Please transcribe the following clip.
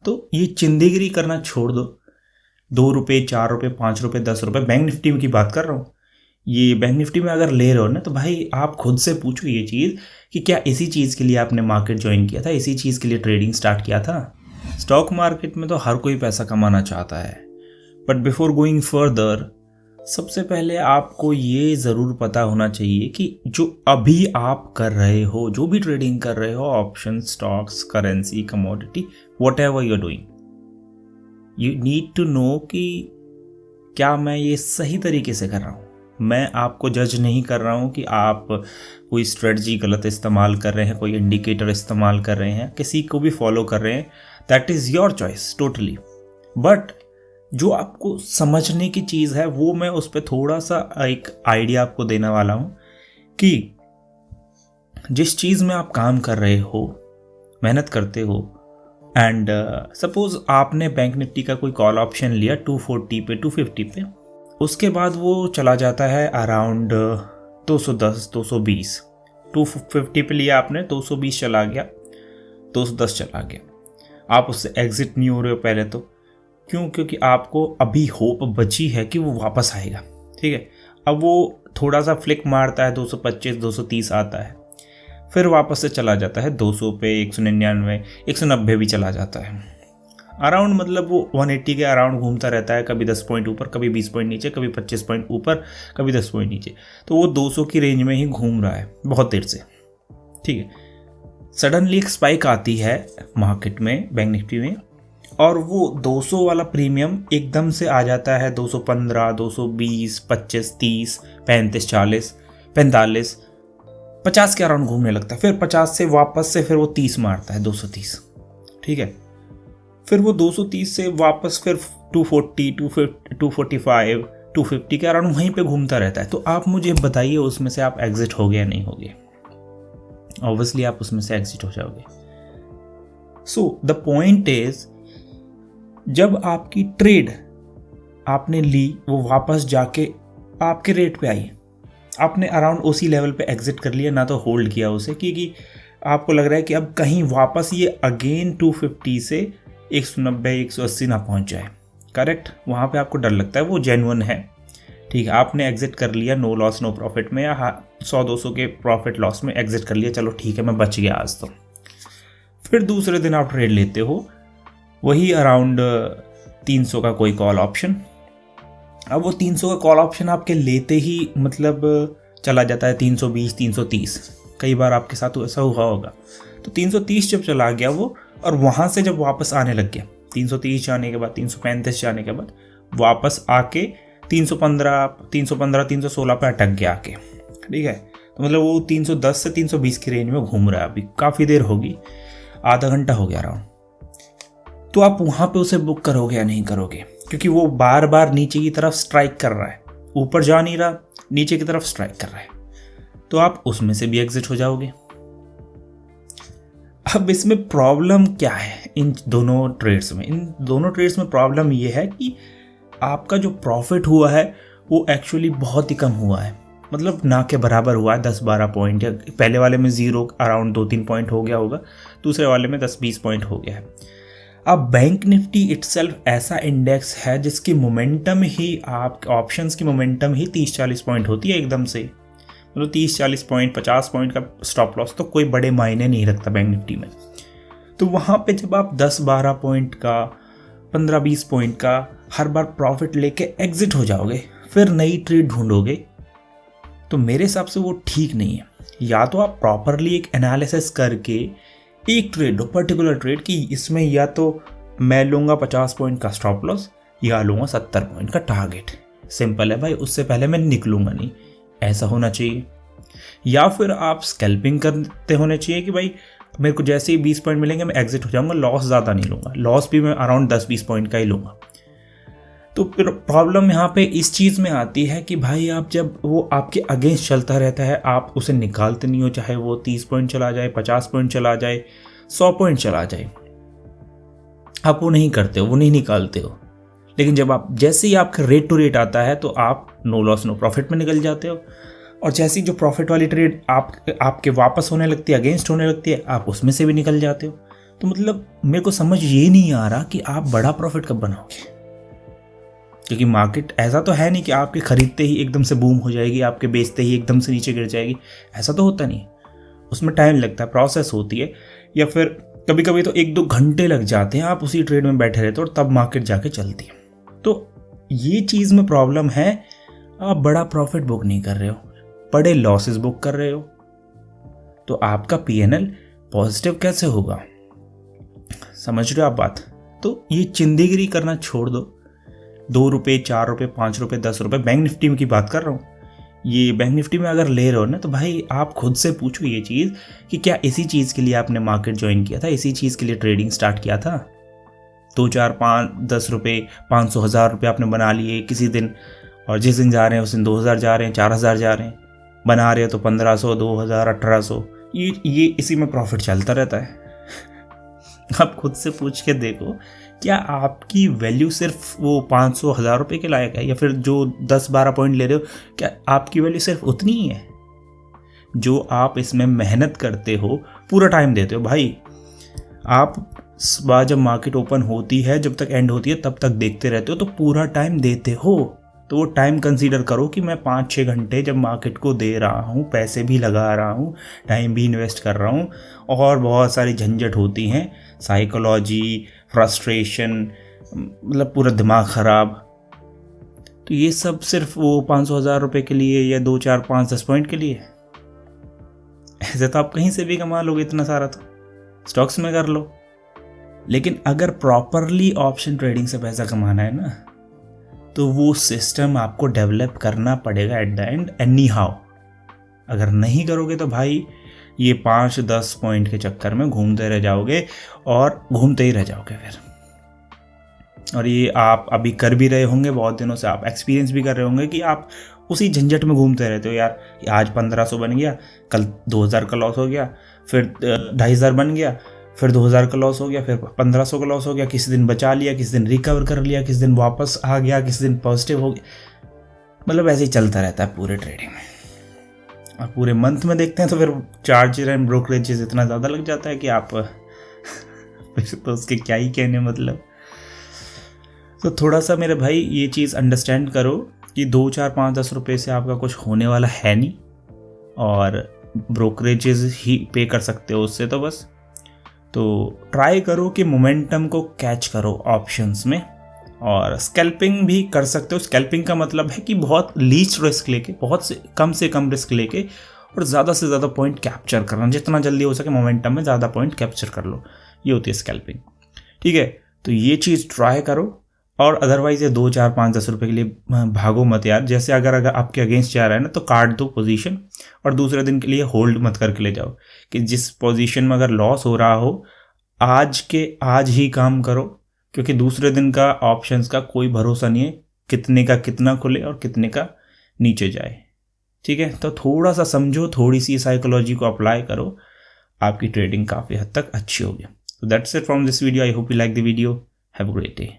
तो ये चिंदीगिरी करना छोड़ दो। 2 रुपये, 4 रुपये, 5 रुपये, 10 रुपये, बैंक निफ्टी की बात कर रहा हूँ। ये बैंक निफ्टी में अगर ले रहे हो ना, तो भाई आप खुद से पूछो ये चीज़ कि क्या इसी चीज़ के लिए आपने मार्केट ज्वाइन किया था, इसी चीज़ के लिए ट्रेडिंग स्टार्ट किया था। स्टॉक मार्केट में तो हर कोई पैसा कमाना चाहता है, बट बिफोर गोइंग फर्दर सबसे पहले आपको ये ज़रूर पता होना चाहिए कि जो अभी आप कर रहे हो, जो भी ट्रेडिंग कर रहे हो, option, stocks, currency, commodity, whatever you are doing, you need to know कि क्या मैं ये सही तरीके से कर रहा हूँ। मैं आपको जज नहीं कर रहा हूँ कि आप कोई स्ट्रेटजी गलत इस्तेमाल कर रहे हैं, कोई इंडिकेटर इस्तेमाल कर रहे हैं, किसी को भी फॉलो कर रहे हैं, that is your choice totally. But जो आपको समझने की चीज़ है वो मैं उस पर थोड़ा सा एक आइडिया आपको देने वाला हूँ कि जिस चीज़ में आप काम कर रहे हो, मेहनत करते हो, एंड सपोज आपने बैंक निफ्टी का कोई कॉल ऑप्शन लिया 240 पे, 250 पे, उसके बाद वो चला जाता है अराउंड 210, 220, 250 पे लिया आपने, 220 चला गया, 210 चला गया, आप उससे एग्जिट नहीं हो रहे हो पहले तो। क्यों? क्योंकि आपको अभी होप बची है कि वो वापस आएगा, ठीक है। अब वो थोड़ा सा फ्लिक मारता है, 225, 230 आता है, फिर वापस से चला जाता है 200 पे, 199, 190 भी चला जाता है अराउंड, मतलब वो 180 के अराउंड घूमता रहता है, कभी 10 पॉइंट ऊपर, कभी 20 पॉइंट नीचे, कभी 25 पॉइंट ऊपर, कभी 10 पॉइंट नीचे। तो वो 200 की रेंज में ही घूम रहा है बहुत देर से, ठीक है। सडनली एक स्पाइक आती है मार्केट में, बैंक निफ्टी में, और वो 200 वाला प्रीमियम एकदम से आ जाता है 215, 220, 25, 30, 35, 40, 45, 50 के अराउंड घूमने लगता है। फिर 50 से वापस से फिर वो 30 मारता है, 230, ठीक है। फिर वो 230 से वापस फिर 240, 245, 250 के अराउंड वहीं पे घूमता रहता है। तो आप मुझे बताइए उसमें से आप एग्जिट हो गए या नहीं हो गए? ऑब्वियसली आप उसमें से एग्जिट हो जाओगे। सो द पॉइंट इज, जब आपकी ट्रेड आपने ली, वो वापस जाके आपके रेट पे आई, आपने अराउंड उसी लेवल पे एग्जिट कर लिया, ना तो होल्ड किया उसे, क्योंकि आपको लग रहा है कि अब कहीं वापस ये अगेन 250 से 190, 180 ना पहुंच जाए। करेक्ट, वहाँ पे आपको डर लगता है, वो जेन्युइन है, ठीक है। आपने एग्जिट कर लिया, नो लॉस नो प्रॉफिट में, या 100-200 के प्रॉफिट लॉस में एग्जिट कर लिया, चलो ठीक है मैं बच गया आज तो। फिर दूसरे दिन आप ट्रेड लेते हो, वही अराउंड 300 का कोई कॉल ऑप्शन। अब वो 300 का कॉल ऑप्शन आपके लेते ही मतलब चला जाता है 320, 330। कई बार आपके साथ ऐसा हुआ होगा। तो 330 जब चला गया वो, और वहाँ से जब वापस आने लग गया, 330 जाने के बाद, 335 जाने के बाद वापस आके 315, 316 पे अटक गया आके, ठीक है। तो मतलब वो 310 से 320 की रेंज में घूम रहा है अभी, काफ़ी देर होगी, आधा घंटा हो गया अराउंड। तो आप वहाँ पे उसे बुक करोगे या नहीं करोगे? क्योंकि वो बार बार नीचे की तरफ स्ट्राइक कर रहा है, ऊपर जा नहीं रहा, नीचे की तरफ स्ट्राइक कर रहा है, तो आप उसमें से भी एग्जिट हो जाओगे। अब इसमें प्रॉब्लम क्या है इन दोनों ट्रेड्स में? इन दोनों ट्रेड्स में प्रॉब्लम ये है कि आपका जो प्रॉफिट हुआ है वो एक्चुअली बहुत ही कम हुआ है, मतलब ना के बराबर हुआ है, 10-12 पॉइंट, या पहले वाले में 0 अराउंड 2-3 पॉइंट हो गया होगा, दूसरे वाले में 10-20 पॉइंट हो गया है। अब बैंक निफ्टी इटसेल्फ ऐसा इंडेक्स है जिसकी मोमेंटम ही, आप ऑप्शंस की मोमेंटम ही 30-40 पॉइंट होती है एकदम से, मतलब 30-40 पॉइंट, 50 पॉइंट का स्टॉप लॉस तो कोई बड़े मायने नहीं रखता बैंक निफ्टी में। तो वहाँ पे जब आप 10-12 पॉइंट का, 15-20 पॉइंट का हर बार प्रॉफिट लेके एग्जिट हो जाओगे, फिर नई ट्रेड ढूंढोगे, तो मेरे हिसाब से वो ठीक नहीं है। या तो आप प्रॉपरली एक एनालिसिस करके एक ट्रेड लो, पर्टिकुलर ट्रेड, कि इसमें या तो मैं लूँगा 50 पॉइंट का स्टॉप लॉस या लूँगा 70 पॉइंट का टारगेट, सिंपल है भाई, उससे पहले मैं निकलूँगा नहीं, ऐसा होना चाहिए। या फिर आप स्कैल्पिंग करते होने चाहिए कि भाई मेरे को जैसे ही 20 पॉइंट मिलेंगे मैं एग्जिट हो जाऊँगा, लॉस ज़्यादा नहीं लूँगा, लॉस भी मैं अराउंड 10-20 पॉइंट का ही लूँगा। तो फिर प्रॉब्लम यहाँ पे इस चीज़ में आती है कि भाई आप जब वो आपके अगेंस्ट चलता रहता है, आप उसे निकालते नहीं हो, चाहे वो 30 पॉइंट चला जाए, 50 पॉइंट चला जाए, 100 पॉइंट चला जाए, आप वो नहीं करते हो, वो नहीं निकालते हो। लेकिन जब आप, जैसे ही आपका रेट टू रेट आता है तो आप नो लॉस नो प्रॉफिट में निकल जाते हो, और जैसी जो प्रॉफिट वाली ट्रेड आपके वापस होने लगती है, अगेंस्ट होने लगती है, आप उसमें से भी निकल जाते हो। तो मतलब मेरे को समझ ये नहीं आ रहा कि आप बड़ा प्रॉफिट कब बनाओगे, क्योंकि मार्केट ऐसा तो है नहीं कि आपके खरीदते ही एकदम से बूम हो जाएगी, आपके बेचते ही एकदम से नीचे गिर जाएगी, ऐसा तो होता नहीं। उसमें टाइम लगता है, प्रोसेस होती है, या फिर कभी कभी तो 1-2 घंटे लग जाते हैं, आप उसी ट्रेड में बैठे रहते हो और तब मार्केट जाके चलती है। तो ये चीज़ में प्रॉब्लम है, आप बड़ा प्रॉफिट बुक नहीं कर रहे हो, बड़े लॉसेस बुक कर रहे हो, तो आपका पीएनएल पॉजिटिव कैसे होगा? समझ रहे हो आप बात? तो ये चिंदीगिरी करना छोड़ दो। 2 रुपये, 4 रुपये, 5 रुपये, 10 रुपये, बैंक निफ्टी की बात कर रहा हूँ। ये बैंक निफ्टी में अगर ले रहे हो ना, तो भाई आप खुद से पूछो ये चीज़ कि क्या इसी चीज़ के लिए आपने मार्केट ज्वाइन किया था, इसी चीज़ के लिए ट्रेडिंग स्टार्ट किया था? 2, 4, 5, 10 रुपये, 500, 1000 रुपये आपने बना लिए किसी दिन, और जिस दिन जा रहे हैं उस दिन 2000 जा रहे हैं, 4000 जा रहे हैं, बना रहे हो तो 1500, 2000, 1800, ये इसी में प्रॉफिट चलता रहता है। आप खुद से पूछ के देखो, क्या आपकी वैल्यू सिर्फ वो 500, 1000 रुपये के लायक है, या फिर जो 10-12 पॉइंट ले रहे हो, क्या आपकी वैल्यू सिर्फ उतनी ही है? जो आप इसमें मेहनत करते हो, पूरा टाइम देते हो भाई, आप सुबह जब मार्केट ओपन होती है, जब तक एंड होती है तब तक देखते रहते हो, तो पूरा टाइम देते हो, तो वो टाइम कंसीडर करो कि मैं 5-6 घंटे जब मार्केट को दे रहा हूँ, पैसे भी लगा रहा हूँ, टाइम भी इन्वेस्ट कर रहा हूँ, और बहुत सारी झंझट होती हैं, साइकोलॉजी, फ्रस्ट्रेशन, मतलब पूरा दिमाग ख़राब, तो ये सब सिर्फ वो 500, 1000 रुपये के लिए, या 2, 4, 5, 10 पॉइंट के लिए? ऐसे तो आप कहीं से भी कमा लोगे इतना सारा, तो स्टॉक्स में कर लो। लेकिन अगर प्रॉपरली ऑप्शन ट्रेडिंग से पैसा कमाना है ना, तो वो सिस्टम आपको डेवलप करना पड़ेगा at the end any how. अगर नहीं करोगे तो भाई ये 5-10 पॉइंट के चक्कर में घूमते रह जाओगे, और घूमते ही रह जाओगे फिर। और ये आप अभी कर भी रहे होंगे, बहुत दिनों से आप एक्सपीरियंस भी कर रहे होंगे कि आप उसी झंझट में घूमते रहते हो। यार आज 1500 बन गया, कल 2000 का लॉस हो गया, फिर 2500 बन गया, फिर 2000 का लॉस हो गया, फिर 1500 का लॉस हो गया, किसी दिन बचा लिया, किसी दिन रिकवर कर लिया, किसी दिन वापस आ गया, किसी दिन पॉजिटिव हो गया, मतलब ऐसे ही चलता रहता है पूरे ट्रेडिंग में। और पूरे मंथ में देखते हैं तो फिर चार्जेस एंड ब्रोकरेजेस इतना ज़्यादा लग जाता है कि आप फिर तो उसके क्या ही कहने, मतलब। तो थोड़ा सा मेरे भाई ये चीज़ अंडरस्टैंड करो कि 2, 4, 5, 10 रुपये से आपका कुछ होने वाला है नहीं, और ब्रोकरेजेस ही पे कर सकते हो उससे, तो बस। तो ट्राई करो कि मोमेंटम को कैच करो ऑप्शंस में, और स्कैल्पिंग भी कर सकते हो। स्कैल्पिंग का मतलब है कि बहुत लीस्ट रिस्क लेके, बहुत से कम रिस्क लेके, और ज़्यादा से ज़्यादा पॉइंट कैप्चर करना, जितना जल्दी हो सके मोमेंटम में ज़्यादा पॉइंट कैप्चर कर लो, ये होती है स्कैल्पिंग। ठीक है, तो ये चीज़ ट्राई करो। और अदरवाइज ये 2, 4, 5, 10 रुपये के लिए भागो मत यार। जैसे अगर आपके अगेंस्ट जा रहा है ना, तो काट दो पोजीशन, और दूसरे दिन के लिए होल्ड मत करके ले जाओ, कि जिस पोजीशन में अगर लॉस हो रहा हो, आज ही काम करो, क्योंकि दूसरे दिन का ऑप्शंस का कोई भरोसा नहीं है, कितने का कितना खुले और कितने का नीचे जाए। ठीक है, तो थोड़ा सा समझो, थोड़ी सी साइकोलॉजी को अप्लाई करो, आपकी ट्रेडिंग काफ़ी हद तक अच्छी होगी। So that's it from this video. I hope you like the video. Have a great day.